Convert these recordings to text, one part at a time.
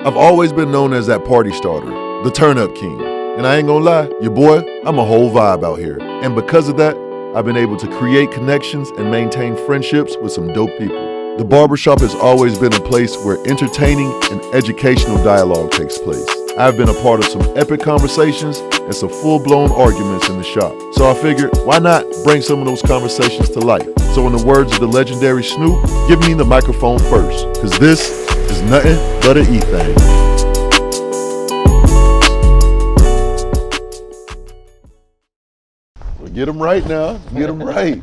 I've always been known as that party starter, the turn-up king. And I ain't gonna lie, your boy, I'm a whole vibe out here. And because of that, I've been able to create connections and maintain friendships with some dope people. The barbershop has always been a place where entertaining and educational dialogue takes place. I've been a part of some epic conversations and some full-blown arguments in the shop. So I figured, why not bring some of those conversations to life? So in the words of the legendary Snoop, give me the microphone first, because this is nothing but an thang. Well, get them right now. Get them right.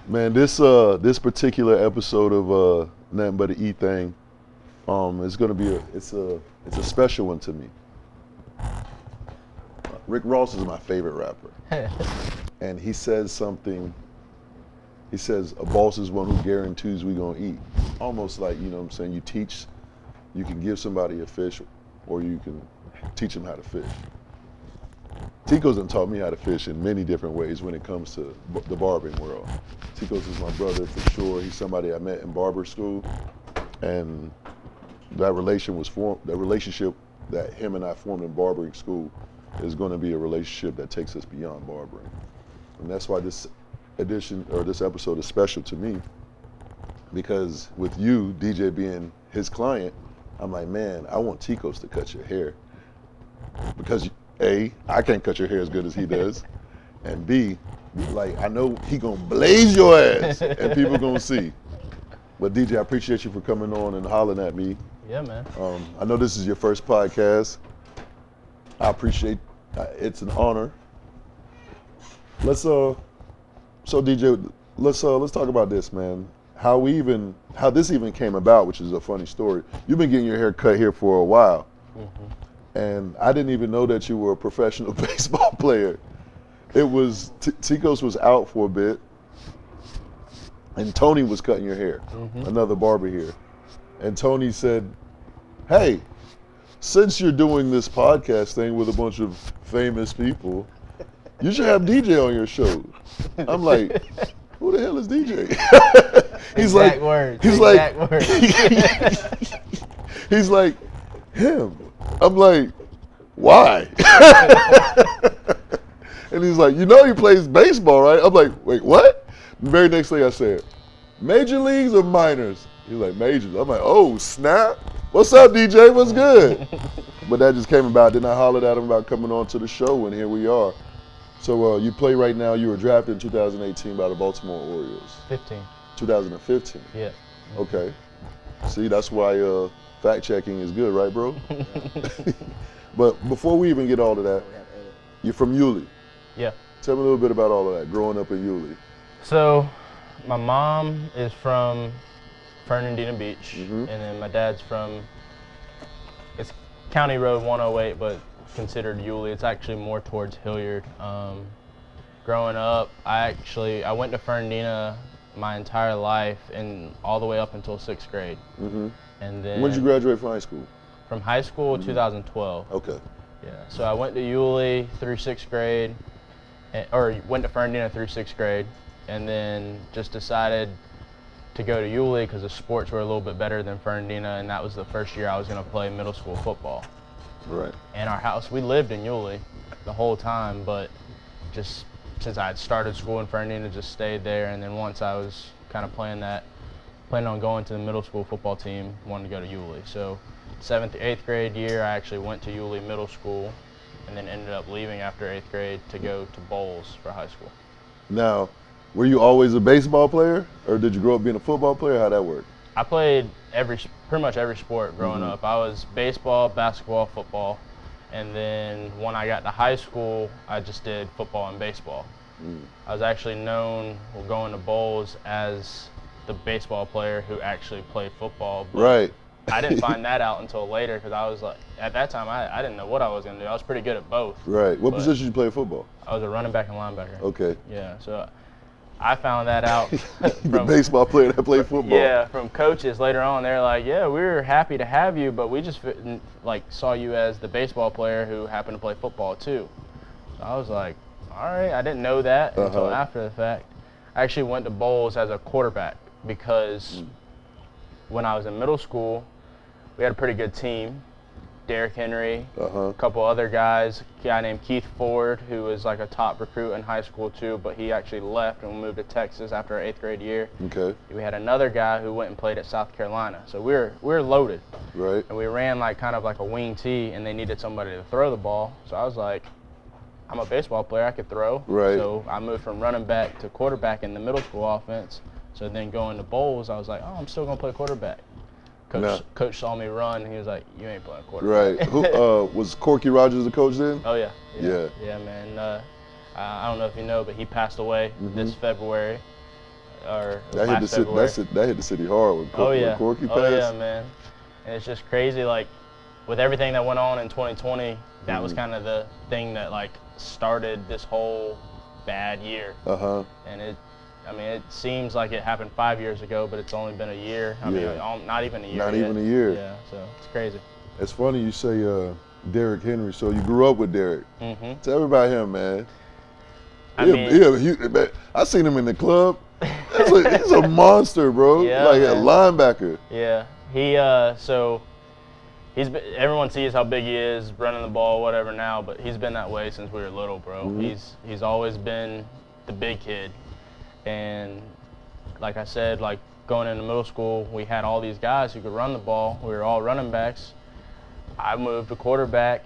Man, this particular episode of Nothing But an Thang is going to be it's a special one to me. Rick Ross is my favorite rapper. And he says something. He says, a boss is one who guarantees we gonna eat. Almost like, you know what I'm saying, you can give somebody a fish or you can teach them how to fish. Tico's done taught me how to fish in many different ways when it comes to the barbering world. Tico's is my brother for sure. He's somebody I met in barber school, and that relationship that him and I formed in barbering school is gonna be a relationship that takes us beyond barbering. And that's why this episode is special to me, because with you, DJ, being his client, I'm like, man, I want Tico's to cut your hair, because A, I can't cut your hair as good as he does, and B, like, I know he gonna blaze your ass and people gonna see. But DJ, I appreciate you for coming on and hollering at me. Yeah, man. I know this is your first podcast. I appreciate it's an honor. So DJ, let's talk about this, man. How this even came about, which is a funny story. You've been getting your hair cut here for a while, and I didn't even know that you were a professional baseball player. It was Tico's was out for a bit, and Tony was cutting your hair, another barber here, and Tony said, "Hey, since you're doing this podcast thing with a bunch of famous people, you should have DJ on your show." I'm like, who the hell is DJ? He's exact like, words. He's exact like, words. He's like, him. I'm like, why? And he's like, you know he plays baseball, right? I'm like, wait, what? The very next thing I said, major leagues or minors? He's like, majors. I'm like, oh, snap. What's up, DJ? What's good? But that just came about. Then I hollered at him about coming on to the show, and here we are. So you play right now. You were drafted in 2018 by the Baltimore Oriels. 2015. Yeah. Okay. See, that's why fact checking is good, right, bro? But before we even get all of that, you're from Yulee. Yeah. Tell me a little bit about all of that, growing up in Yulee. So, my mom is from Fernandina Beach, and then my dad's from, it's County Road 108, but considered Yulee. It's actually more towards Hilliard. Growing up, I went to Fernandina my entire life and all the way up until 6th grade. And then when did you graduate from high school? From high school, 2012. Okay. Yeah. So I went to Yulee through 6th grade, or went to Fernandina through 6th grade, and then just decided to go to Yulee because the sports were a little bit better than Fernandina, and that was the first year I was going to play middle school football. Right. And our house, we lived in Yulee the whole time, but just since I had started school in Fernandina, just stayed there. And then once I was kind of planning on going to the middle school football team, wanted to go to Yulee. So 7th to 8th grade year, I actually went to Yulee Middle School, and then ended up leaving after 8th grade to go to Bowles for high school. Now, were you always a baseball player, or did you grow up being a football player? How'd that work? I played pretty much every sport growing up. I was baseball, basketball, football, and then when I got to high school, I just did football and baseball. I was actually known, going to Bowles, as the baseball player who actually played football. But right. I didn't find that out until later, because I was like, at that time, I didn't know what I was going to do. I was pretty good at both. Right. What position did you play in football? I was a running back and linebacker. Okay. Yeah, so I found that out from the baseball player that played football. Yeah, from coaches later on. They're like, yeah, we were happy to have you, but we just saw you as the baseball player who happened to play football too. So I was like, all right, I didn't know that until after the fact. I actually went to Bowles as a quarterback because when I was in middle school, we had a pretty good team. Derrick Henry, Uh-huh. a couple other guys, a guy named Keith Ford, who was like a top recruit in high school too, but he actually left and moved to Texas after our 8th grade year. Okay. We had another guy who went and played at South Carolina. So we were loaded. Right. And we ran like kind of like a wing tee, and they needed somebody to throw the ball. So I was like, I'm a baseball player, I could throw. Right. So I moved from running back to quarterback in the middle school offense. So then going to bowls, I was like, oh, I'm still gonna play quarterback. Coach saw me run, and he was like, you ain't playing quarterback. Right. Who was Corky Rogers the coach then? Oh yeah. Yeah. Yeah, man. I don't know if you know, but he passed away this February. Or last February. That hit the city hard when Corky passed. Oh yeah, man. And it's just crazy, like, with everything that went on in 2020, that was kind of the thing that like started this whole bad year. Uh-huh. And it seems like it happened 5 years ago, but it's only been a year. I mean, not even a year. Not yet. even a year. Yeah, so it's crazy. It's funny you say Derrick Henry. So you grew up with Derrick. Mm-hmm. Tell me about him, man. Man. I seen him in the club. He's a monster, bro. Yeah, like man. a linebacker. Yeah, everyone sees how big he is, running the ball, whatever now, but he's been that way since we were little, bro. Mm-hmm. He's always been the big kid. And like I said, like going into middle school, we had all these guys who could run the ball. We were all running backs. I moved to quarterback.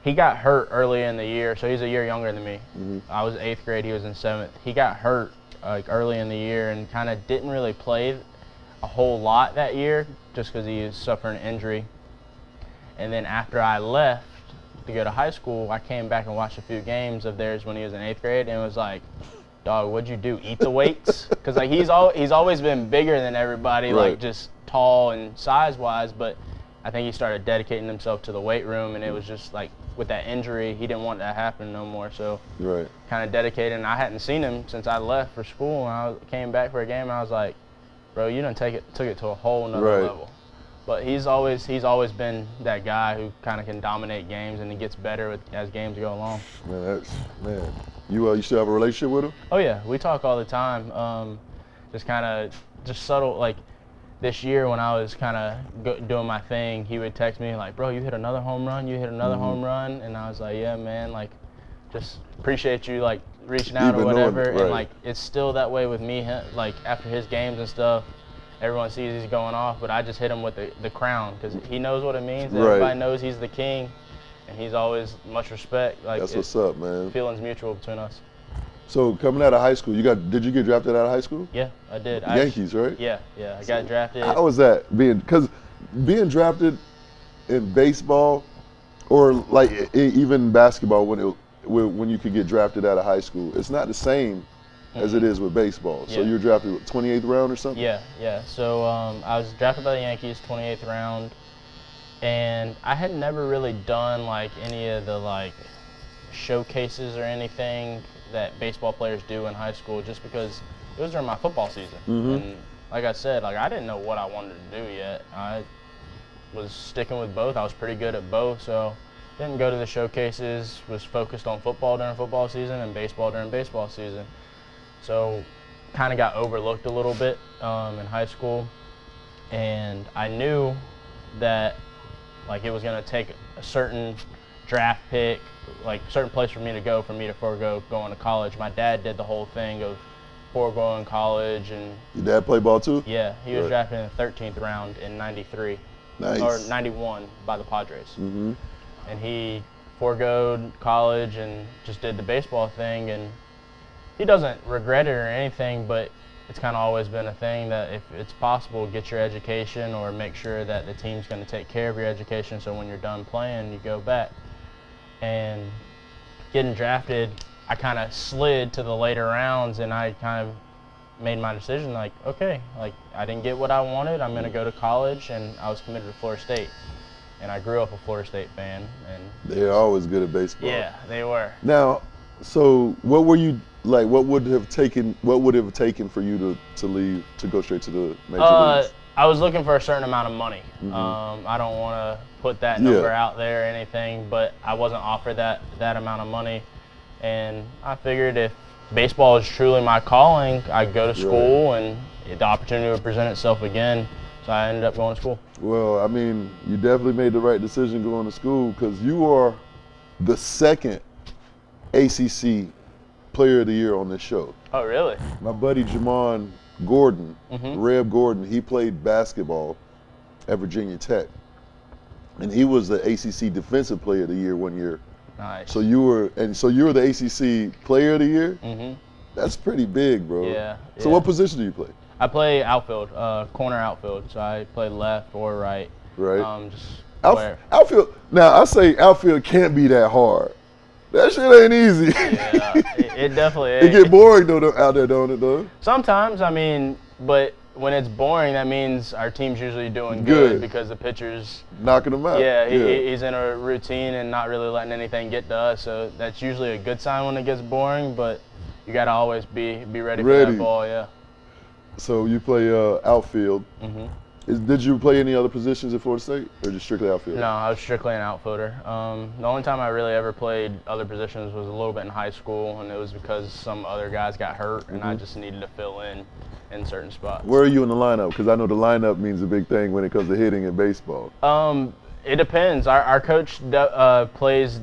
He got hurt early in the year, so he's a year younger than me. Mm-hmm. I was 8th grade, he was in 7th. He got hurt like early in the year and kind of didn't really play a whole lot that year just because he was suffering an injury. And then after I left to go to high school, I came back and watched a few games of theirs when he was in 8th grade, and it was like, dog, what'd you do? Eat the weights? Because like he's always been bigger than everybody, right. like just tall and size-wise. But I think he started dedicating himself to the weight room, and it was just like with that injury, he didn't want that to happen no more. So right. kind of dedicated. And I hadn't seen him since I left for school, and I came back for a game, and I was like, bro, you done took it to a whole nother right. level. But he's always been that guy who kind of can dominate games, and he gets better as games go along. Man, you still have a relationship with him? Oh yeah, we talk all the time. Just subtle. Like this year when I was kind of doing my thing, he would text me like, "Bro, you hit another home run. You hit another home run," and I was like, "Yeah, man. Like, just appreciate you like reaching out or whatever." Right. And like it's still that way with me. Like after his games and stuff. Everyone sees he's going off, but I just hit him with the crown because he knows what it means. Right. Everybody knows he's the king, and he's always much respect. Like that's what's up, man. Feelings mutual between us. So coming out of high school, did you get drafted out of high school? Yeah, I did. Yankees, right? Yeah. I got drafted. How was that being drafted in baseball, or like even basketball when you could get drafted out of high school? It's not the same as it is with baseball. So you're drafted 28th round or something? Yeah. So I was drafted by the Yankees, 28th round, and I had never really done like any of the like showcases or anything that baseball players do in high school, just because it was during my football season. Mm-hmm. And like I said, like I didn't know what I wanted to do yet. I was sticking with both. I was pretty good at both, so didn't go to the showcases. Was focused on football during football season and baseball during baseball season. So kind of got overlooked a little bit in high school, and I knew that like it was going to take a certain draft pick, like a certain place for me to forego going to college. My dad did the whole thing of foregoing college. And your dad played ball too? Yeah, he was drafted in the 13th round in '93. Nice. Or '91 by the Padres. Mm-hmm. And he foregoed college and just did the baseball thing, and he doesn't regret it or anything, but it's kind of always been a thing that if it's possible, get your education or make sure that the team's going to take care of your education so when you're done playing, you go back. And getting drafted, I kind of slid to the later rounds, and I kind of made my decision like, okay, like I didn't get what I wanted, I'm going to go to college, and I was committed to Florida State. And I grew up a Florida State fan. And they're always good at baseball. Yeah, they were. Now, so what were you like? What would it have taken for you to leave to go straight to the major leagues? I was looking for a certain amount of money. Mm-hmm. I don't want to put that number out there or anything, but I wasn't offered that amount of money, and I figured if baseball is truly my calling, I'd go to school and the opportunity would present itself again. So I ended up going to school. Well, I mean, you definitely made the right decision going to school because you are the second ACC Player of the Year on this show. Oh, really? My buddy Jamon Gordon, Reb Gordon, he played basketball at Virginia Tech, and he was the ACC Defensive Player of the Year one year. Nice. So you were the ACC Player of the Year. That's pretty big, bro. Yeah. So what position do you play? I play outfield, corner outfield. So I play left or right. Right. Just outfield. Now I say outfield can't be that hard. That shit ain't easy. Yeah, it definitely is. It get boring though out there, don't it? Though. Sometimes, I mean, but when it's boring, that means our team's usually doing good because the pitcher's knocking them out. Yeah, he's in a routine and not really letting anything get to us. So that's usually a good sign when it gets boring. But you got to always be ready for that ball. Yeah. So you play outfield. Did you play any other positions at Florida State, or just strictly outfield? No, I was strictly an outfielder. The only time I really ever played other positions was a little bit in high school, and it was because some other guys got hurt, and I just needed to fill in certain spots. Where are you in the lineup? Because I know the lineup means a big thing when it comes to hitting in baseball. It depends. Our coach does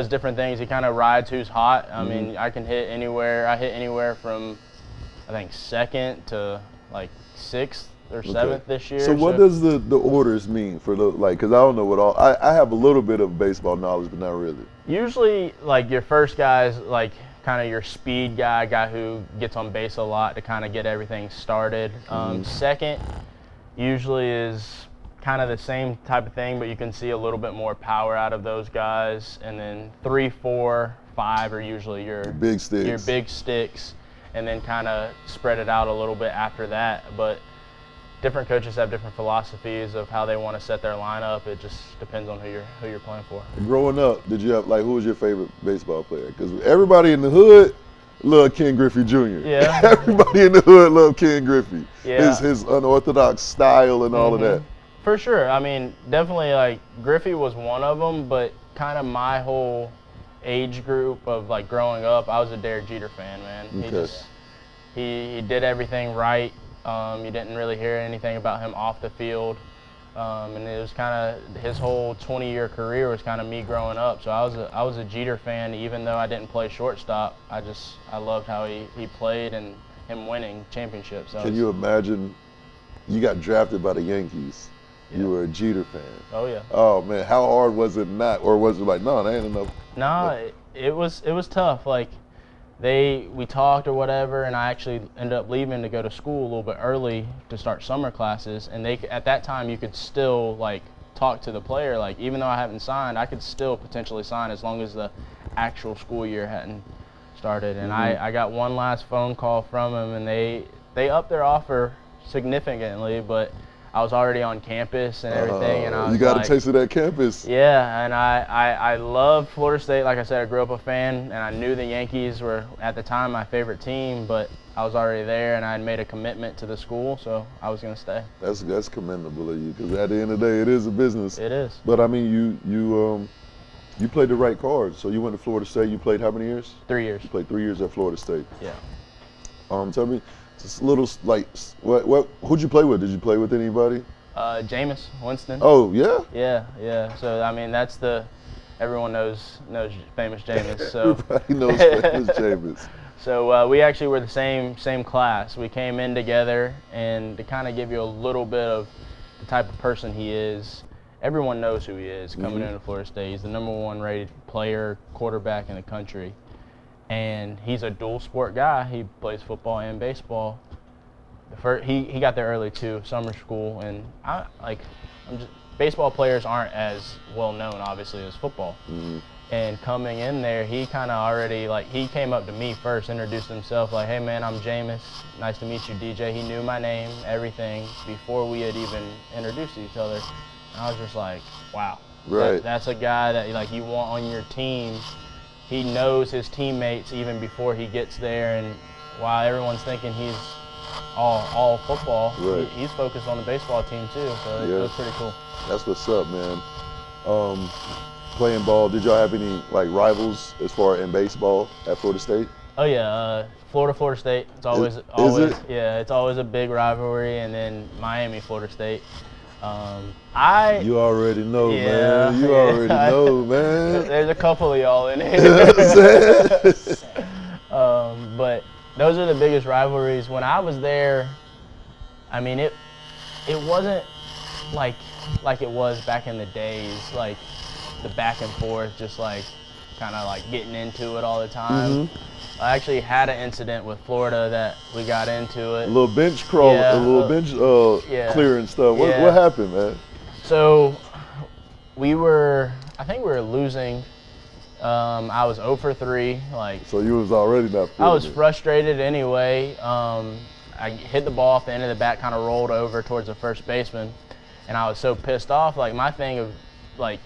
different things. He kind of rides who's hot. I mean, I can hit anywhere. I hit anywhere from, I think, 2nd to like 6th or 7th this year. So what does the orders mean for the because I don't know what all I have a little bit of baseball knowledge, but not really. Usually, like your first guy's like kind of your speed guy who gets on base a lot to kind of get everything started. Second usually is kind of the same type of thing, but you can see a little bit more power out of those guys. And then 3, 4, 5 are usually your big sticks, and then kind of spread it out a little bit after that. But different coaches have different philosophies of how they want to set their lineup. It just depends on who you're playing for. Growing up, did you have who was your favorite baseball player? Because everybody in the hood loved Ken Griffey Jr. Yeah. Everybody in the hood loved Ken Griffey. Yeah. His unorthodox style and all of that. For sure. I mean, definitely Griffey was one of them, but kind of my whole age group of growing up, I was a Derek Jeter fan, man. He did everything right. You didn't really hear anything about him off the field. And it was kind of his whole 20-year career was kind of me growing up. So I was a Jeter fan, even though I didn't play shortstop. I loved how he played and him winning championships. Can you imagine you got drafted by the Yankees? Yeah. You were a Jeter fan. Oh yeah. Oh man, how hard was it not, or was it no, that ain't enough? No, it was tough. We talked or whatever, and I actually ended up leaving to go to school a little bit early to start summer classes. And at that time, you could still talk to the player. Even though I haven't signed, I could still potentially sign as long as the actual school year hadn't started. And I got one last phone call from them, and they upped their offer significantly, but I was already on campus and everything, and I was you got a taste of that campus. Yeah, and I loved Florida State. Like I said, I grew up a fan, and I knew the Yankees were at the time my favorite team, but I was already there, and I had made a commitment to the school, so I was going to stay. That's commendable of you, because at the end of the day, it is a business. It is. But I mean, you played the right cards. So you went to Florida State. You played how many years? 3 years. You played 3 years at Florida State. Yeah. Tell me. It's a little who'd you play with? Did you play with anybody? Jameis Winston. Oh yeah. Yeah. So I mean, that's everyone knows famous Jameis. So everybody knows famous Jameis. So we actually were the same class. We came in together, and to kind of give you a little bit of the type of person he is, everyone knows who he is coming into Florida State. He's the #1 rated player, quarterback in the country. And he's a dual sport guy. He plays football and baseball. He got there early too, summer school, and baseball players aren't as well known obviously as football. And coming in there, he kind of already he came up to me first, introduced himself hey man, I'm Jameis. Nice to meet you, DJ. He knew my name, everything before we had even introduced each other. And I was just wow. Right. That's a guy that you want on your team. He knows his teammates even before he gets there, and while everyone's thinking he's all football, right. He's focused on the baseball team too, so it was pretty cool. That's what's up, man. Playing ball, did y'all have any rivals as far in baseball at Florida State? Oh yeah, Florida State. It's always it? Yeah, it's always a big rivalry, and then Miami, Florida State. You already know, Yeah, man. You yeah. already know, man. There's a couple of y'all in You here. know what I'm saying? But those are the biggest rivalries. When I was there, I mean it wasn't like it was back in the days, like the back and forth, just like kind of like getting into it all the time. I actually had an incident with Florida that we got into it. A little bench crawl, Yeah, a little bench clearing stuff. Yeah. What happened, man? So I think we were losing. I was 0 for 3. So you was already not feeling I was it. frustrated anyway. I hit the ball off the end of the bat, kind of rolled over towards the first baseman, and I was so pissed off. Like my thing of like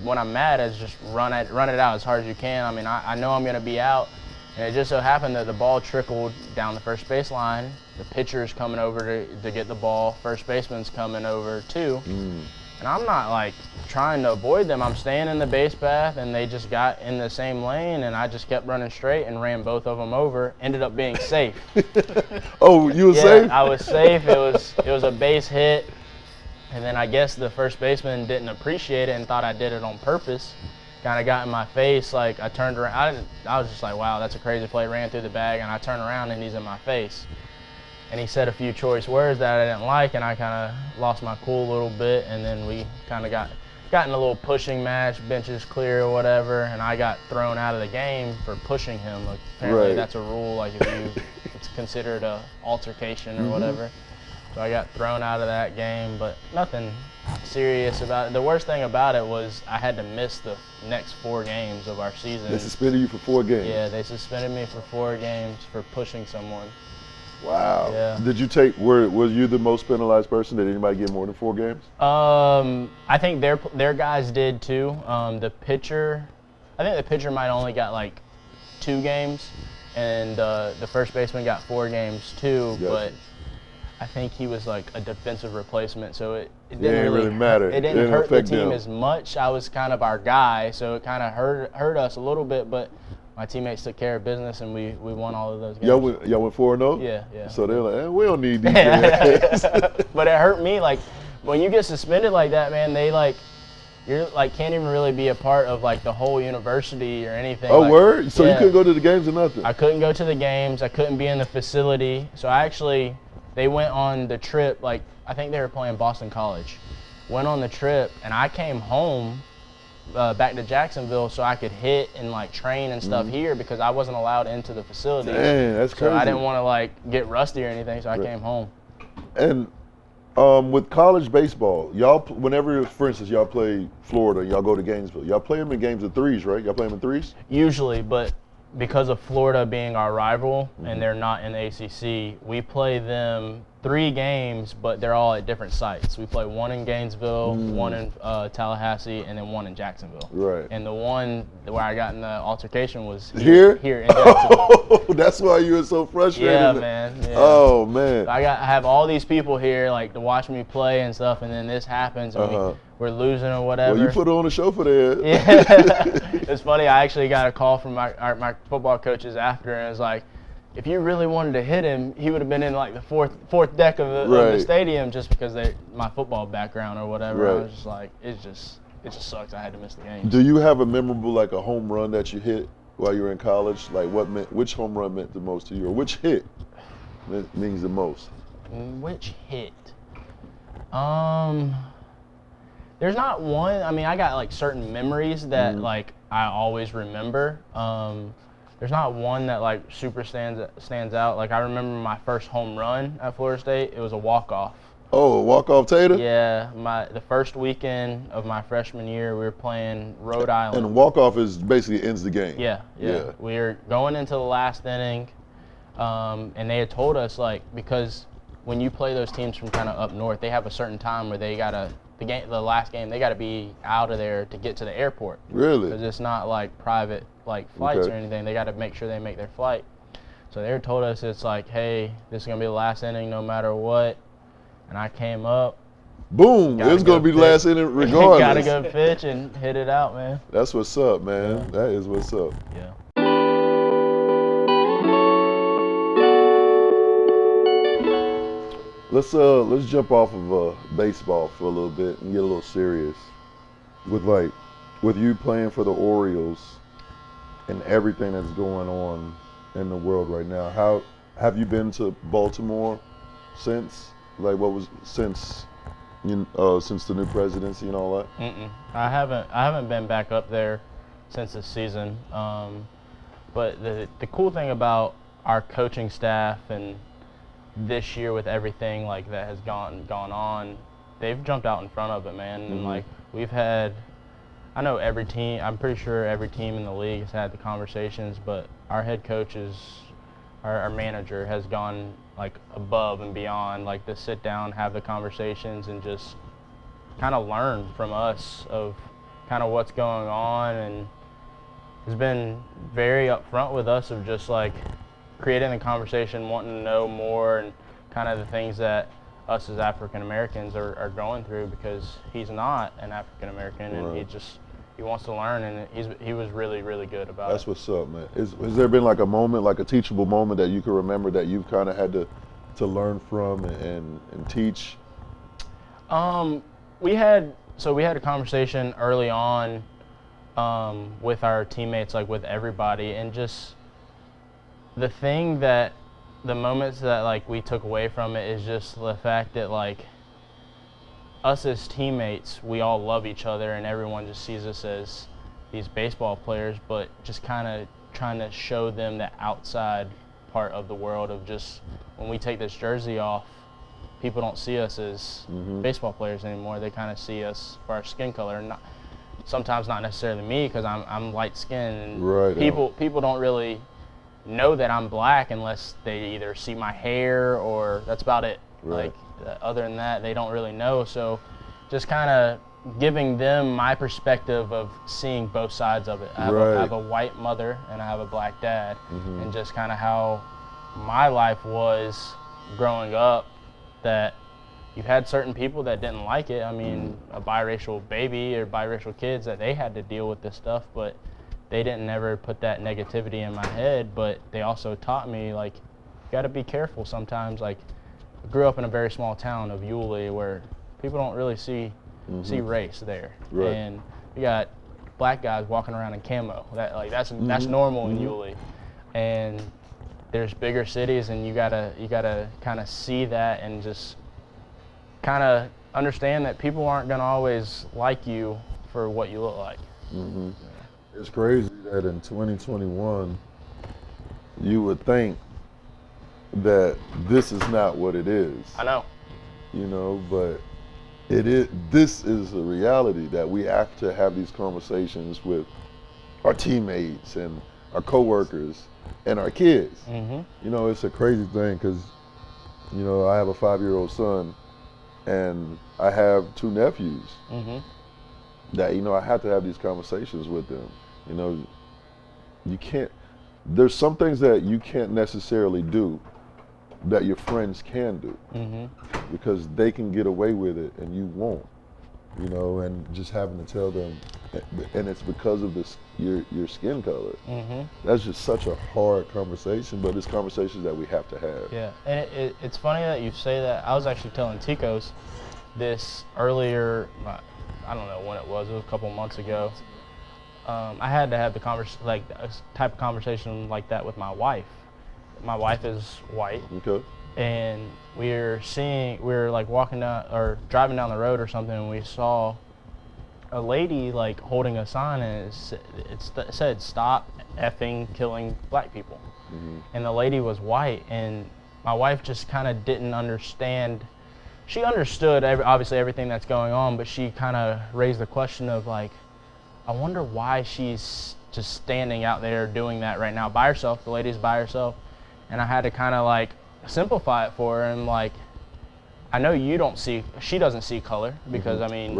when I'm mad is just run it out as hard as you can. I mean, I know I'm gonna be out, and it just so happened that the ball trickled down the first base line. The pitcher's coming over to get the ball. First baseman's coming over too. And I'm not like trying to avoid them. I'm staying in the base path, and they just got in the same lane, and I just kept running straight and ran both of them over. Ended up being safe. Oh, you were Yeah, safe? I was safe. It was a base hit, and then I guess the first baseman didn't appreciate it and thought I did it on purpose. Kind of got in my face. Like I turned around. I was just like, wow, that's a crazy play. Ran through the bag, and I turned around, and he's in my face. And he said a few choice words that I didn't like, and I kind of lost my cool a little bit, and then we kind of got in a little pushing match, benches clear or whatever, and I got thrown out of the game for pushing him. Like, apparently that's a rule, like it's considered a altercation or whatever. So I got thrown out of that game, but nothing serious about it. The worst thing about it was I had to miss the next 4 games of our season. They suspended you for 4 games? Yeah, they suspended me for 4 games for pushing someone. Wow. Yeah. Did you was you the most penalized person? Did anybody get more than 4 games? I think their guys did too. I think the pitcher might only got like 2 games, and the first baseman got 4 games too. Gotcha. But I think he was like a defensive replacement, so it It didn't didn't really matter. It didn't hurt the affect team them. as much. I was kind of our guy, so it kind of hurt us a little bit, but my teammates took care of business, and we won all of those games. Y'all went 4-0? Yeah. So they're like, we don't need these guys. But it hurt me. Like when you get suspended like that, man, you're like can't even really be a part of like the whole university or anything. Oh, like, word? So yeah. you couldn't go to the games or nothing? I couldn't go to the games. I couldn't be in the facility. So they went on the trip. Like I think they were playing Boston College. Went on the trip, and I came home back to Jacksonville so I could hit and like train and stuff here because I wasn't allowed into the facility. Dang, that's crazy. So I didn't want to like get rusty or anything, so I came home. And with college baseball, y'all, whenever, for instance, y'all play Florida, y'all go to Gainesville, y'all play them in games of 3s, right? Y'all play them in 3s? Usually, but because of Florida being our rival and they're not in the ACC, we play them 3 games, but they're all at different sites. We play 1 in Gainesville, 1 in Tallahassee, and then 1 in Jacksonville. Right. And the one where I got in the altercation was Here? Here in Jacksonville. Oh, that's why you were so frustrated. Yeah, man. Yeah. Oh, man. I have all these people here like to watch me play and stuff, and then this happens and we're losing or whatever. Well, you put on a show for that. Yeah. It's funny. I actually got a call from my football coaches after, and it was like, if you really wanted to hit him, he would have been in like the fourth deck of the stadium just because my football background or whatever. Right. I was just like, it just sucks. I had to miss the game. Do you have a memorable, like a home run that you hit while you were in college? Like which home run meant the most to you, or which hit means the most? Which hit? There's not one. I mean, I got like certain memories that like I always remember. There's not one that like super stands out. Like I remember my first home run at Florida State. It was a walk-off. Oh, walk-off Tater? Yeah, the first weekend of my freshman year, we were playing Rhode Island. And walk-off is basically ends the game. Yeah. We were going into the last inning, and they had told us like because when you play those teams from kind of up north, they have a certain time where the last game they gotta be out of there to get to the airport. Really? Because it's not like private like flights or anything. They gotta make sure they make their flight. So they told us it's like, hey, this is gonna be the last inning no matter what. And I came up. Boom! It was gonna be the last inning regardless. Got a good pitch and hit it out, man. That's what's up, man. That is what's up. Yeah. let's jump off of baseball for a little bit and get a little serious. With you playing for the Orioles and everything that's going on in the world right now, how have you been to Baltimore since? Like, since the new presidency and all that? I haven't been back up there since this season. But the cool thing about our coaching staff and this year with everything like that has gone on, they've jumped out in front of it, man. And like we've had, I know every team, I'm pretty sure every team in the league has had the conversations, but our head coach our manager has gone like above and beyond, like to sit down, have the conversations, and just kind of learn from us of kind of what's going on, and has been very upfront with us of just like creating the conversation, wanting to know more, and kind of the things that us as African Americans are going through, because he's not an African American, and he wants to learn, and he was really, really good about it. That's what's up, man. Has there been like a moment, like a teachable moment that you can remember that you've kind of had to learn from and teach? We had a conversation early on with our teammates, like with everybody, and just the moments that like we took away from it is just the fact that like us as teammates, we all love each other, and everyone just sees us as these baseball players, but just kind of trying to show them the outside part of the world of just when we take this jersey off, people don't see us as baseball players anymore. They kind of see us for our skin color, and sometimes not necessarily me, because I'm light skinned. Right. People don't really know that I'm black unless they either see my hair, or that's about it. Right. Like other than that, they don't really know. So just kind of giving them my perspective of seeing both sides of it. I have a white mother and I have a black dad, and just kind of how my life was growing up, that you had certain people that didn't like it. I mean, a biracial baby or biracial kids, that they had to deal with this stuff, but they didn't never put that negativity in my head. But they also taught me, like, you got to be careful sometimes. Like, I grew up in a very small town of Yulee where people don't really see race there. Right. And you got black guys walking around in camo. That's normal in Yulee. And there's bigger cities, and you gotta kind of see that, and just kind of understand that people aren't gonna always like you for what you look like. It's crazy that in 2021 you would think that this is not what it is. I know. You know, but it is. This is a reality that we have to have these conversations with our teammates and our coworkers and our kids. You know, it's a crazy thing because, you know, I have a 5-year-old son and I have 2 nephews that, you know, I have to have these conversations with them. You know, you can't, there's some things that you can't necessarily do that your friends can do because they can get away with it and you won't, you know, and just having to tell them, and it's because of this your skin color. That's just such a hard conversation, but it's conversations that we have to have. Yeah, and it's funny that you say that. I was actually telling Ticos this earlier, I don't know when it was a couple months ago. I had to have the type of conversation like that with my wife. My wife is white. Okay. And we were like walking down or driving down the road or something, and we saw a lady like holding a sign, and it said "Stop effing killing black people." And the lady was white, and my wife just kind of didn't understand. She understood obviously everything that's going on, but she kind of raised the question of like, I wonder why she's just standing out there doing that right now by herself. The lady's by herself. And I had to kind of like simplify it for her, and like, I know she doesn't see color, because I mean,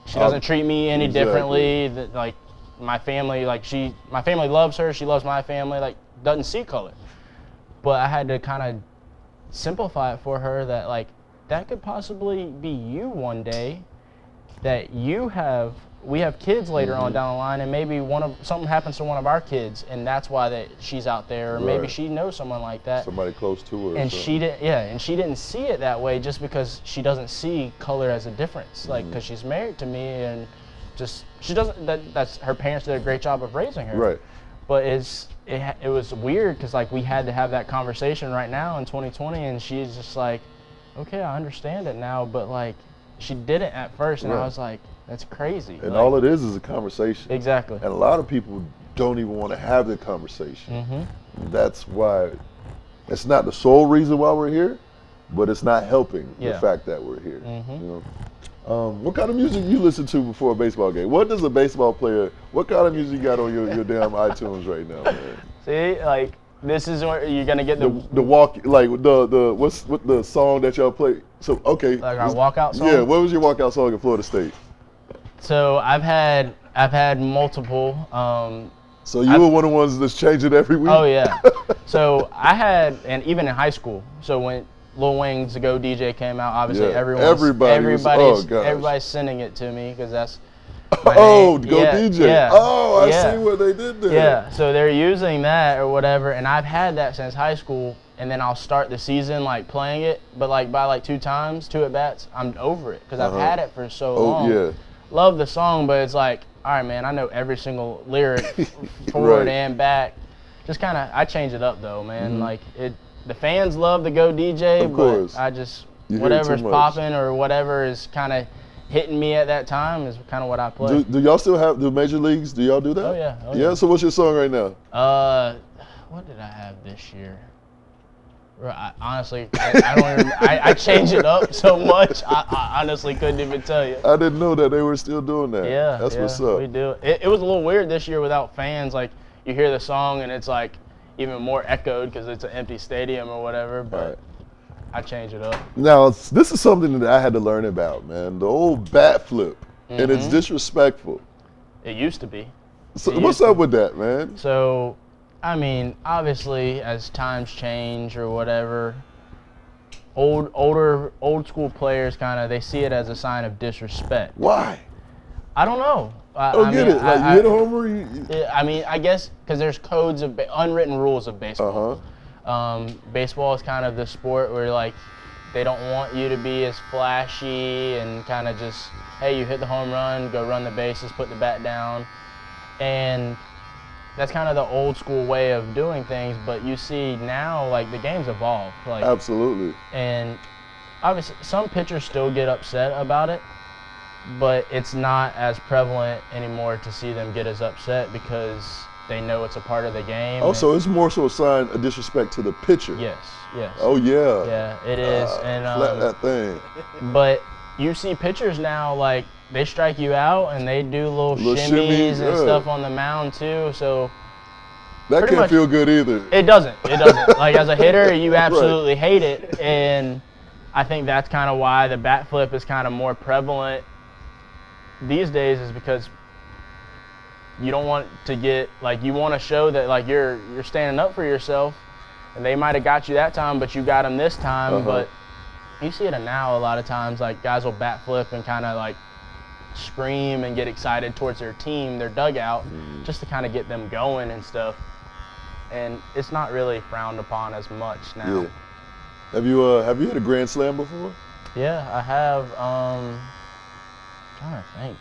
she doesn't treat me any differently. Like my family loves her, she loves my family, like doesn't see color. But I had to kind of simplify it for her that like, that could possibly be you one day, that we have kids later on down the line, and maybe something happens to one of our kids, and that's why that she's out there, or maybe she knows someone like that, somebody close to her, and she didn't see it that way just because she doesn't see color as a difference, like because she's married to me, and just she doesn't. That's her parents did a great job of raising her, right? But it was weird because like we had to have that conversation right now in 2020, and she's just like, okay, I understand it now, but like she didn't at first, and I was like, that's crazy. And like, all it is a conversation. Exactly. And a lot of people don't even want to have the conversation. That's why it's not the sole reason why we're here, but it's not helping the fact that we're here. You know? What kind of music you listen to before a baseball game? What does a baseball player? What kind of music you got on your damn iTunes right now, man? See, like this is where you're gonna get the walk, like what the song that y'all play? So okay, like our walkout song. Yeah, what was your walkout song in Florida State? So I've had multiple. So you were one of the ones that's changing every week? Oh yeah. So I had, and even in high school. So when Lil Wayne's Go DJ came out, obviously everybody's sending it to me because that's my name. Go DJ. Yeah, oh, I see what they did there. Yeah. So they're using that or whatever, and I've had that since high school. And then I'll start the season like playing it, but like by like 2 at bats, I'm over it because I've had it for so long. Yeah. Love the song, but it's like, all right, man, I know every single lyric, forward and back. Just kind of, I change it up though, man. Like the fans love the Go DJ, but I just whatever's popping or whatever is kind of hitting me at that time is kind of what I play. Do y'all still have the major leagues? Do y'all do that? Oh yeah. Yeah. So what's your song right now? What did I have this year? Honestly, I don't even, I change it up so much, I honestly couldn't even tell you. I didn't know that they were still doing that. Yeah, That's what's up. We do. It was a little weird this year without fans. Like, you hear the song and it's like even more echoed because it's an empty stadium or whatever, but I change it up. Now, this is something that I had to learn about, man. The old bat flip, and it's disrespectful. It used to be. So what's up with that, man? So, I mean, obviously, as times change or whatever, old school players they see it as a sign of disrespect. Why? I don't know. I don't get it. Like you hit a homer. I mean, I guess because there's codes of unwritten rules of baseball. Baseball is kind of the sport where like they don't want you to be as flashy and kind of just, hey, you hit the home run, go run the bases, put the bat down, and that's kind of the old school way of doing things, but you see now, like, the game's evolved. Like, absolutely. And obviously, some pitchers still get upset about it, but it's not as prevalent anymore to see them get as upset because they know it's a part of the game. Oh, so it's more so a sign of disrespect to the pitcher. Yes. Oh, yeah. Yeah, it is. And flat that thing. But you see pitchers now, like, they strike you out and they do little shimmies and stuff on the mound too. So that can't feel good either. It doesn't. Like as a hitter, you absolutely hate it. And I think that's kind of why the bat flip is kind of more prevalent these days, is because you don't want to get, like, you want to show that like you're standing up for yourself, and they might have got you that time, but you got them this time. But you see it now a lot of times, like guys will bat flip and kind of like scream and get excited towards their team, their dugout, just to kind of get them going and stuff. And it's not really frowned upon as much now. Yeah. Have you hit a grand slam before? Yeah, I have. Trying to think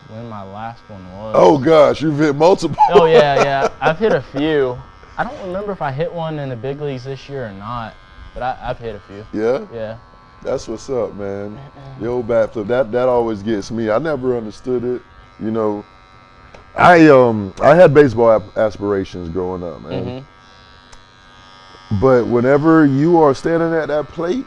when my last one was. Oh gosh, you've hit multiple. Oh yeah, I've hit a few. I don't remember if I hit one in the big leagues this year or not, but I've hit a few. Yeah? Yeah. That's what's up, man. The old bat flip, that always gets me. I never understood it. You know, I had baseball aspirations growing up, man. But whenever you are standing at that plate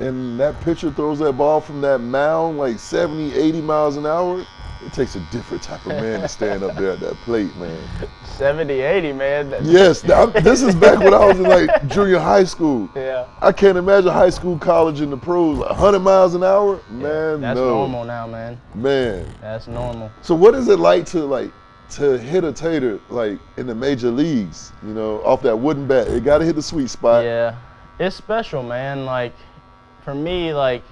and that pitcher throws that ball from that mound like 70, 80 miles an hour, it takes a different type of man to stand up there at that plate, man. 70, 80, man. Yes, this is back when I was in like junior high school. Yeah. I can't imagine high school, college, and the pros, like 100 miles an hour. Man, that's normal now, man. Man. That's normal. So what is it like to hit a tater like in the major leagues, you know, off that wooden bat? It got to hit the sweet spot. Yeah. It's special, man. Like, for me, like,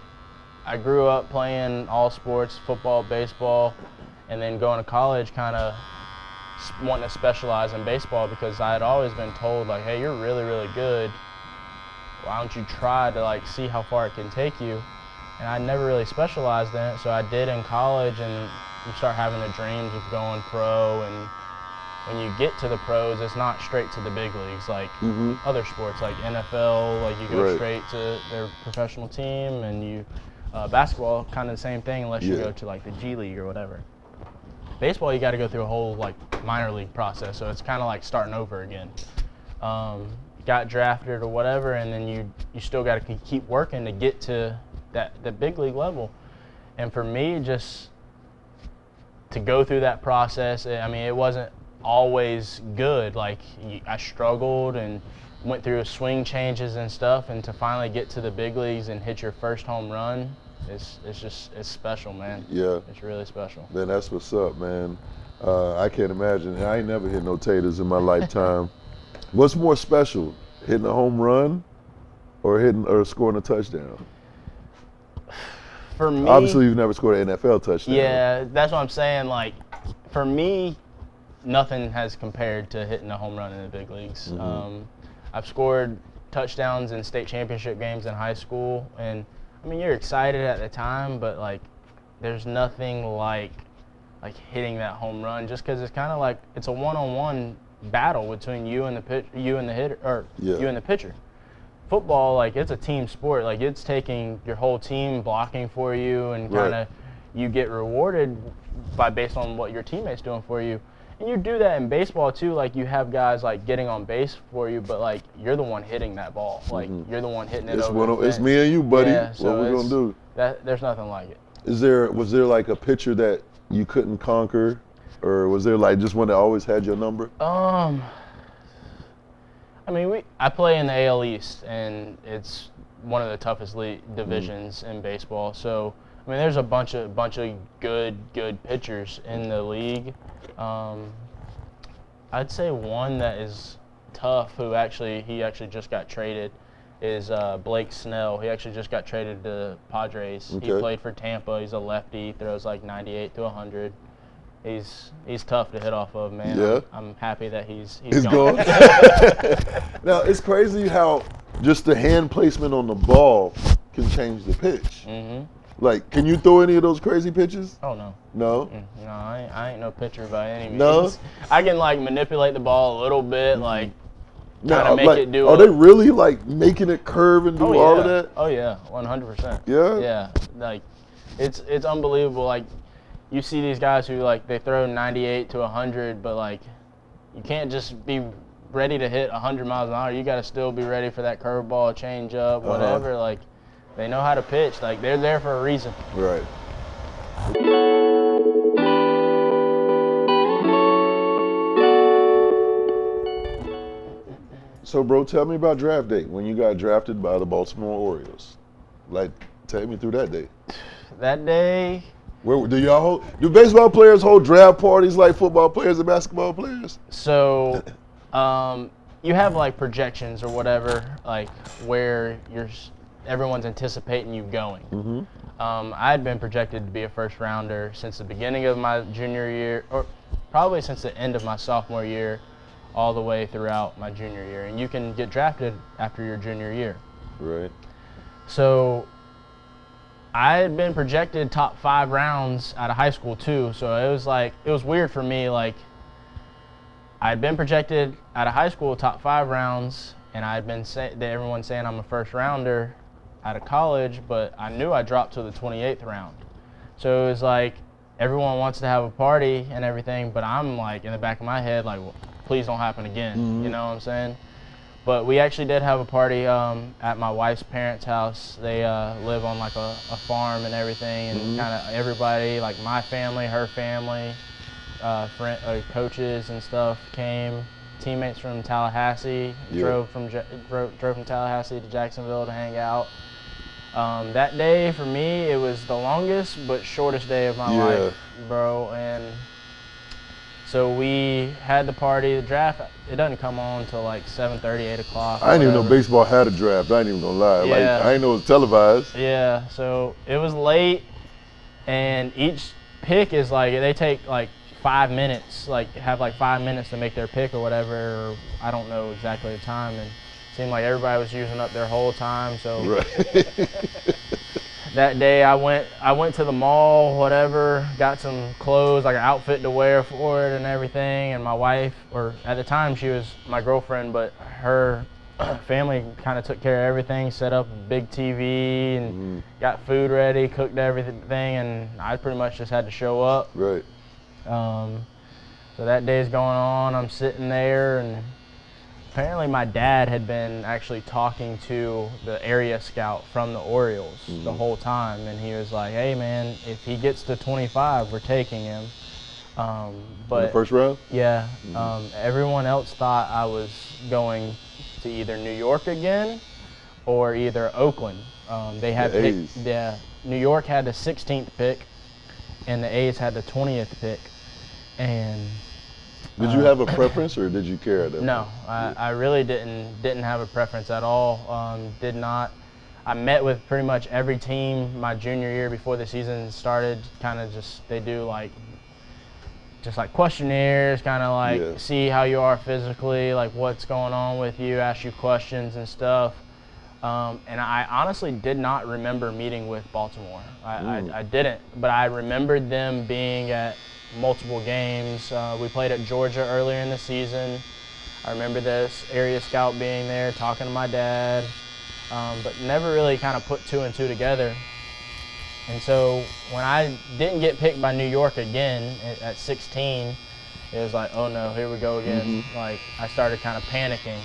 I grew up playing all sports, football, baseball, and then going to college kind of wanting to specialize in baseball because I had always been told, like, hey, you're really, really good. Why don't you try to, like, see how far it can take you? And I never really specialized in it, so I did in college, and you start having the dreams of going pro, and when you get to the pros, it's not straight to the big leagues like other sports, like NFL, like you go straight to their professional team, and you basketball, kind of the same thing unless you go to like the G League or whatever. Baseball, you got to go through a whole like minor league process, so it's kind of like starting over again. Got drafted or whatever, and then you still got to keep working to get to the big league level. And for me, just to go through that process, I mean, it wasn't always good. Like I struggled and went through swing changes and stuff, and to finally get to the big leagues and hit your first home run, it's special, man. Yeah, it's really special. Man, that's what's up, man. I can't imagine. I ain't never hit no taters in my lifetime. What's more special, hitting a home run or scoring a touchdown? For me, obviously you've never scored an NFL touchdown. Yeah, that's what I'm saying. Like for me, nothing has compared to hitting a home run in the big leagues. I've scored touchdowns in state championship games in high school, and I mean, you're excited at the time, but like there's nothing like hitting that home run, just because it's kind of like it's a one-on-one battle between you and the hitter, or you and the pitcher. Football, like, it's a team sport. Like, it's taking your whole team blocking for you, and kind of you get rewarded based on what your teammates doing for you. And you do that in baseball too. Like, you have guys like getting on base for you, but like you're the one hitting that ball. Like you're the one hitting it over. It's me and you, buddy. Yeah, so what we gonna do? There's nothing like it. Was there like a pitcher that you couldn't conquer, or was there like just one that always had your number? I mean, I play in the AL East, and it's one of the toughest divisions in baseball. So, I mean, there's a bunch of good pitchers in the league. I'd say one that is tough, he actually just got traded, is Blake Snell. He actually just got traded to Padres. Okay. He played for Tampa. He's a lefty, throws like 98 to 100. He's tough to hit off of, man. Yeah. I'm happy that he's gone. Now, it's crazy how just the hand placement on the ball can change the pitch. Like, can you throw any of those crazy pitches? Oh, no. No? No, I ain't no pitcher by any means. No? I can, like, manipulate the ball a little bit, like, kind of make it do Are they really, like, making it curve and do all of that? Oh, yeah, 100%. Yeah? Yeah, like, it's unbelievable. Like, you see these guys who, like, they throw 98 to 100, but, like, you can't just be ready to hit 100 miles an hour. You got to still be ready for that curveball, change up, whatever. Like, they know how to pitch. Like, they're there for a reason. Right. So, bro, tell me about draft day, when you got drafted by the Baltimore Orioles. Like, take me through that day. That day... Do baseball players hold draft parties like football players and basketball players? So, you have like projections or whatever, like where everyone's anticipating you going. I had been projected to be a first rounder since the beginning of my junior year, or probably since the end of my sophomore year, all the way throughout my junior year. And you can get drafted after your junior year. Right. So, I had been projected top 5 rounds out of high school too, so it was weird for me. Like, I had been projected out of high school top 5 rounds, and I had been everyone saying I'm a first rounder out of college, but I knew I dropped to the 28th round. So it was like everyone wants to have a party and everything, but I'm like in the back of my head like, well, please don't happen again. You know what I'm saying? But we actually did have a party at my wife's parents' house. They live on like a farm and everything, and kind of everybody, like my family, her family, coaches and stuff came. Teammates from Tallahassee drove from Tallahassee to Jacksonville to hang out. That day for me, it was the longest but shortest day of my life, bro. And So we had the party, the draft. It doesn't come on until like 7:30, 8 o'clock. I didn't even know baseball had a draft. I ain't even gonna lie. Yeah. Like, I didn't know it was televised. Yeah, so it was late, and each pick is like, they take like 5 minutes, like have like 5 minutes to make their pick or whatever. Or I don't know exactly the time, and it seemed like everybody was using up their whole time. So Right. that day I went to the mall, whatever, got some clothes, like an outfit to wear for it and everything. And my wife, or at the time she was my girlfriend, but her family kind of took care of everything, set up a big TV and got food ready, cooked everything, and I pretty much just had to show up. Right. So that day's going on, I'm sitting there, and apparently my dad had been actually talking to the area scout from the Orioles the whole time, and he was like, hey man, if he gets to 25, we're taking him. But in the first round? Yeah. Everyone else thought I was going to either New York again or either Oakland. They had New York had the 16th pick, and the A's had the 20th pick. And did you have a preference, or did you care at that no, point? I really didn't have a preference at all. Did not. I met with pretty much every team my junior year before the season started. Kind of just, they do like questionnaires, kind of like see how you are physically, like what's going on with you, ask you questions and stuff. And I honestly did not remember meeting with Baltimore. I didn't, but I remembered them being at multiple games. We played at Georgia earlier in the season. I remember this area scout being there, talking to my dad, but never really kind of put two and two together. And so when I didn't get picked by New York again at 16, it was like, oh no, here we go again. Like, I started kind of panicking.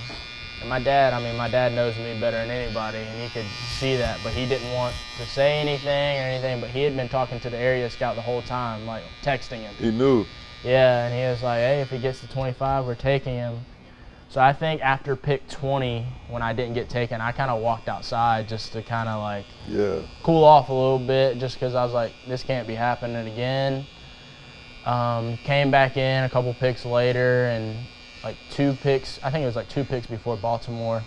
And my dad knows me better than anybody, and he could see that, but he didn't want to say anything or anything, but he had been talking to the area scout the whole time, like texting him. He knew. Yeah, and he was like, hey, if he gets to 25, we're taking him. So I think after pick 20, when I didn't get taken, I kind of walked outside just to kind of like cool off a little bit, just because I was like, this can't be happening again. Came back in a couple picks later, and like I think it was like 2 picks before Baltimore.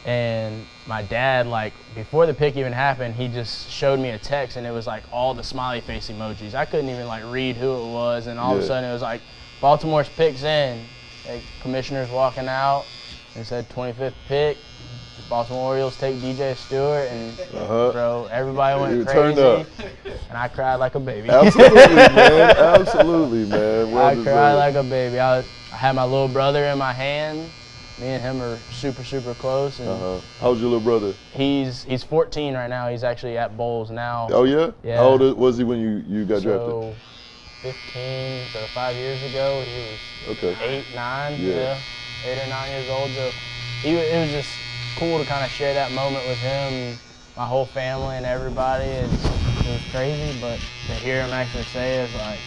And my dad, like before the pick even happened, he just showed me a text, and it was like all the smiley face emojis. I couldn't even like read who it was, and all of a sudden it was like, Baltimore's pick's in. Like, commissioner's walking out, and it said 25th pick, Baltimore Oriels take DJ Stewart, and bro, everybody went crazy, and I cried like a baby. Absolutely, man. Absolutely, man. Well I cried like a baby. I had my little brother in my hand. Me and him are super, super close. And how's your little brother? He's 14 right now. He's actually at Bowles now. Oh yeah? Yeah. How old was he when you got drafted? 15, so 5 years ago, he was 8, 9, 8 or 9 years old. So it was just cool to kind of share that moment with him, my whole family and everybody. It was crazy, but to hear him actually say it was like,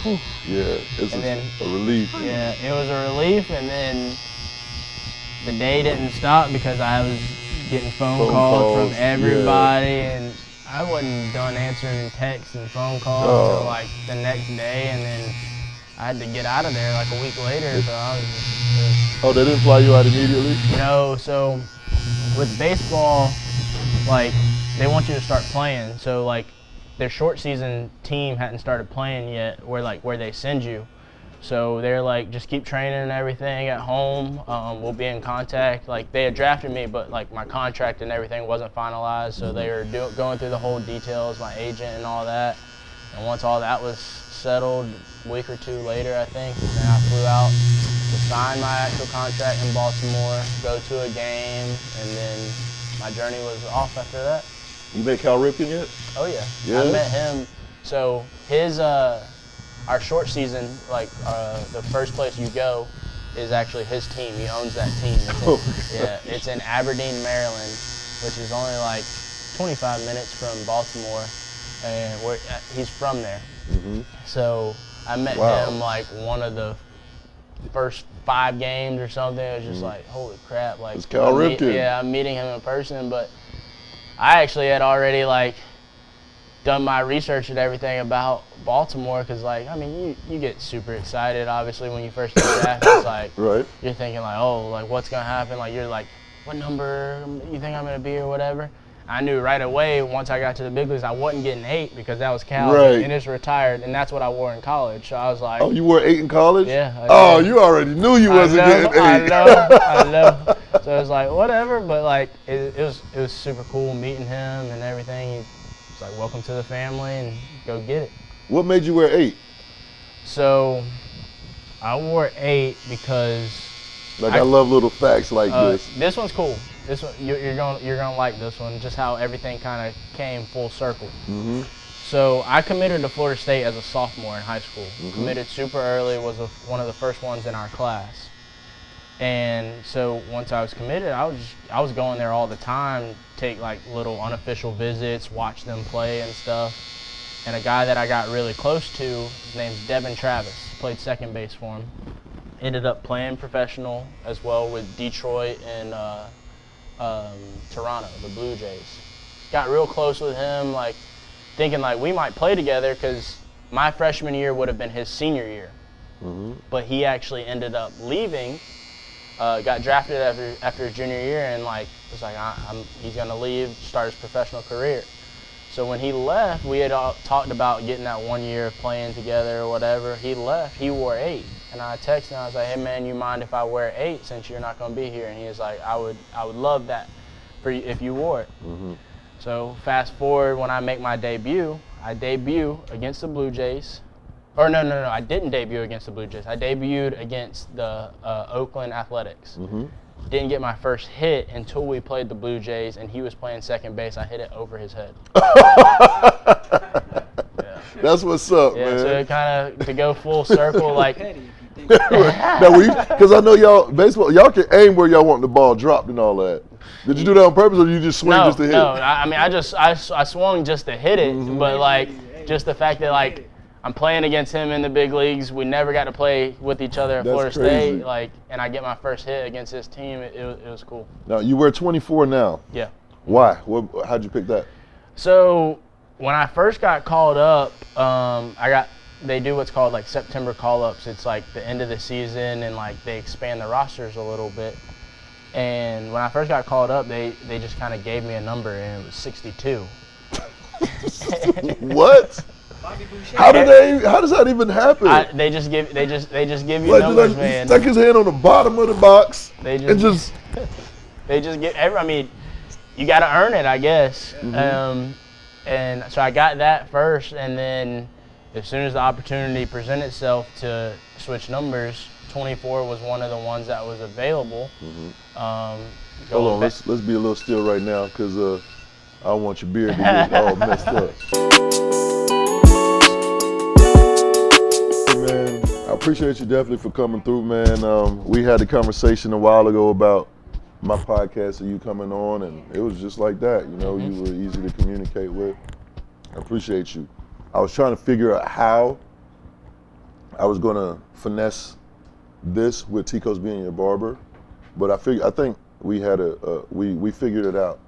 whew. Yeah, it's a relief. Yeah, it was a relief, and then the day didn't stop because I was getting phone calls from everybody, and I wasn't done answering texts and phone calls until like the next day, and then I had to get out of there like a week later. So I was just, oh, they didn't fly you out immediately? No. So with baseball, like they want you to start playing. So like their short season team hadn't started playing yet, where they send you. So they're like, just keep training and everything at home. We'll be in contact. Like, they had drafted me, but like my contract and everything wasn't finalized. So they were going through the whole details, my agent and all that. And once all that was settled, a week or 2 later, I think, then I flew out to sign my actual contract in Baltimore, go to a game, and then my journey was off after that. You met Cal Ripken yet? Oh yeah. I met him. So his our short season, like the first place you go is actually his team. He owns that team. It's in Aberdeen, Maryland, which is only like 25 minutes from Baltimore, and he's from there. So I met him like one of the first 5 games or something. It was just like, holy crap! Like, it's Cal Ripken. I'm meeting him in person, but I actually had already like done my research and everything about Baltimore, because like, I mean, you get super excited obviously when you first get drafted. It's like Right. you're thinking like, oh, like what's gonna happen? Like you're like, what number you think I'm gonna be or whatever. I knew right away once I got to the big leagues I wasn't getting 8 because that was Cal Right. and it's retired, and that's what I wore in college. So I was like, Oh, you wore 8 in college? Yeah. Oh, you already knew you wasn't getting 8. I know. So it was like whatever, but like it was super cool meeting him and everything. He's like, welcome to the family and go get it. What made you wear 8? So I wore 8 because Like I love little facts like this. This one's cool. This one you're gonna like this one. Just how everything kind of came full circle. Mm-hmm. So I committed to Florida State as a sophomore in high school. Committed super early. Was one of the first ones in our class. And so once I was committed, I was going there all the time, take like little unofficial visits, watch them play and stuff. And a guy that I got really close to, his name's Devin Travis, played second base for him. Ended up playing professional as well with Detroit and Toronto, the Blue Jays. Got real close with him, like thinking like we might play together because my freshman year would have been his senior year. But he actually ended up leaving, got drafted after his junior year, and like was like he's gonna leave, start his professional career. So when he left, we had all talked about getting that 1 year of playing together or whatever. He left, he wore 8. And I texted him, I was like, hey man, you mind if I wear 8 since you're not gonna be here? And he was like, I would love that for you if you wore it. So fast forward, when I make my debut, I debut against the Blue Jays. Or no, I didn't debut against the Blue Jays. I debuted against the Oakland Athletics. Didn't get my first hit until we played the Blue Jays, and he was playing second base. I hit it over his head. That's what's up, Yeah, man. so it kind of, to go full circle, like, Now, because I know y'all baseball, y'all can aim where y'all want the ball dropped and all that. Did you do that on purpose, or you just swing just to hit? No, I mean, I swung just to hit it, but like, just the fact that like, I'm playing against him in the big leagues. We never got to play with each other at Florida State, like, and I get my first hit against his team. It was cool. Now you wear 24 now. Yeah. Why? How'd you pick that? So when I first got called up, they do what's called like September call-ups. It's like the end of the season, and like they expand the rosters a little bit. And when I first got called up, they just kind of gave me a number, and it was 62. What? How does that even happen? They just give you like, numbers, like, man. Stuck his hand on the bottom of the box. They just get. I mean, you got to earn it, I guess. And so I got that first, and then as soon as the opportunity presented itself to switch numbers, 24 was one of the ones that was available. Hold on, let's be a little still right now, because I don't want your beard to get all messed up. Hey man, I appreciate you definitely for coming through, man. We had a conversation a while ago about my podcast and you coming on, and it was just like that. You know, you were easy to communicate with. I appreciate you. I was trying to figure out how I was gonna finesse this with Tico's being your barber, but I think we had we figured it out.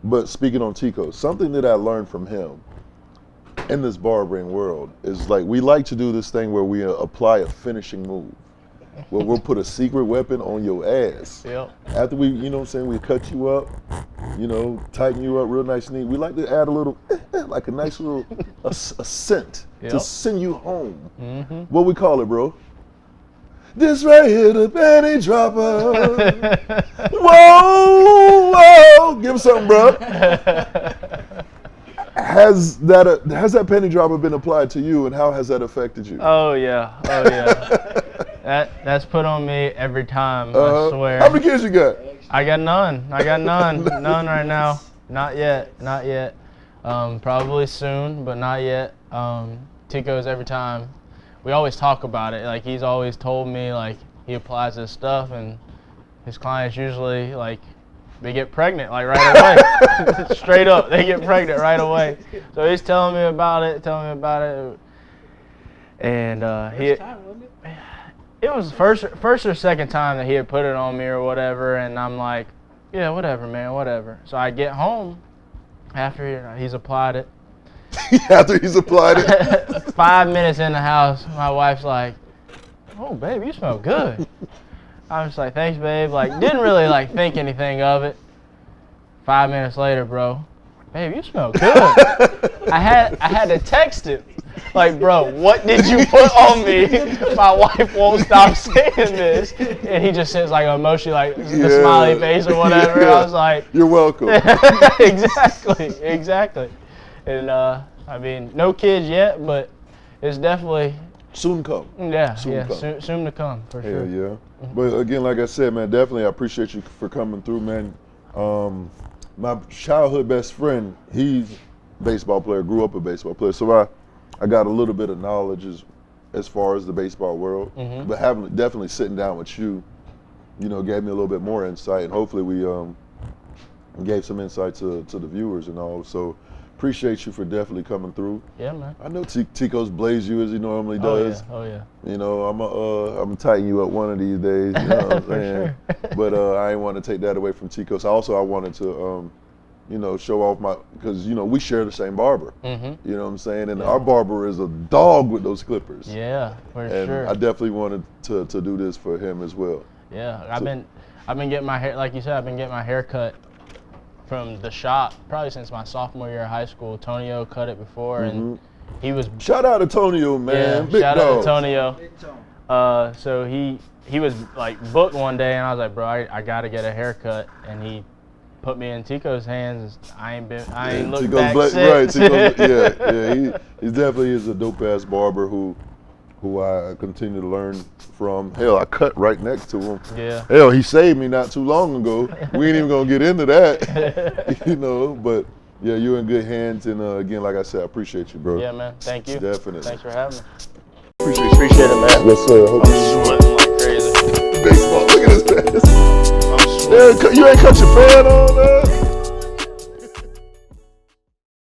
But speaking on Tico, something that I learned from him in this barbering world is like we like to do this thing where we apply a finishing move, where we'll put a secret weapon on your ass. Yep. After we, you know what I'm saying, we cut you up, you know, tighten you up real nice and neat. We like to add a little, like a nice little, a scent to send you home. What we call it, bro? This right here, the panty dropper. Whoa, whoa, give him something, bro. Has that panty dropper been applied to you, and how has that affected you? Oh yeah. That's put on me every time. I swear. How many kids you got? I got none. None right now. Not yet. Probably soon, but not yet. Tico's every time. We always talk about it. Like, he's always told me, like, he applies this stuff, and his clients usually, like, they get pregnant, like, right away. Straight up, they get pregnant right away. So he's telling me about it. And it was first or second time that he had put it on me or whatever, and I'm like, yeah, whatever, man, whatever. So I get home after he's applied it, After he's applied it. 5 minutes in the house, my wife's like, "Oh, babe, you smell good." I was like, "Thanks, babe." Like, didn't really like think anything of it. 5 minutes later, bro, "Babe, you smell good." I had to text him. Like, "Bro, what did you put on me? My wife won't stop saying this." And he just sends like an emoji, like the smiley face or whatever. Yeah. I was like, "You're welcome." Exactly. And I mean, no kids yet, but it's definitely soon come. Yeah, soon come. Soon to come for sure. Yeah. But again, like I said, man, definitely I appreciate you for coming through, man. My childhood best friend, he's a baseball player, grew up a baseball player, so I got a little bit of knowledge as far as the baseball world. But definitely sitting down with you, gave me a little bit more insight, and hopefully we gave some insight to the viewers and all. So appreciate you for definitely coming through. Yeah, man. I know Tico's blaze you as he normally does. Oh yeah. I'm gonna tighten you up one of these days. You know what I'm saying? Sure. But I ain't want to take that away from Tico. So also I wanted to show off because we share the same barber. You know what I'm saying? And our barber is a dog with those clippers. Yeah, for and sure. I definitely wanted to do this for him as well. Yeah, I've been getting my hair, like you said, I've been getting my hair cut from the shop probably since my sophomore year of high school. Tonio cut it before, and he was. Shout out to Tonio, man. Yeah, Big shout dog. out to Tonio. So he was like booked one day, and I was like, "Bro, I gotta get a haircut," and he put me in Tico's hands. I ain't looked back since. Right, Tico's, he definitely is a dope ass barber who I continue to learn from. Hell, I cut right next to him. Yeah. Hell, he saved me not too long ago. We ain't even gonna get into that, But yeah, you're in good hands, and again, like I said, I appreciate you, bro. Yeah, man. Thank you. Definitely. Thanks for having me. Appreciate it, man. Yes, sir. Hope I'm sweating like crazy. baseball. Look at his face. I'm sweating. You ain't cut your fan on that?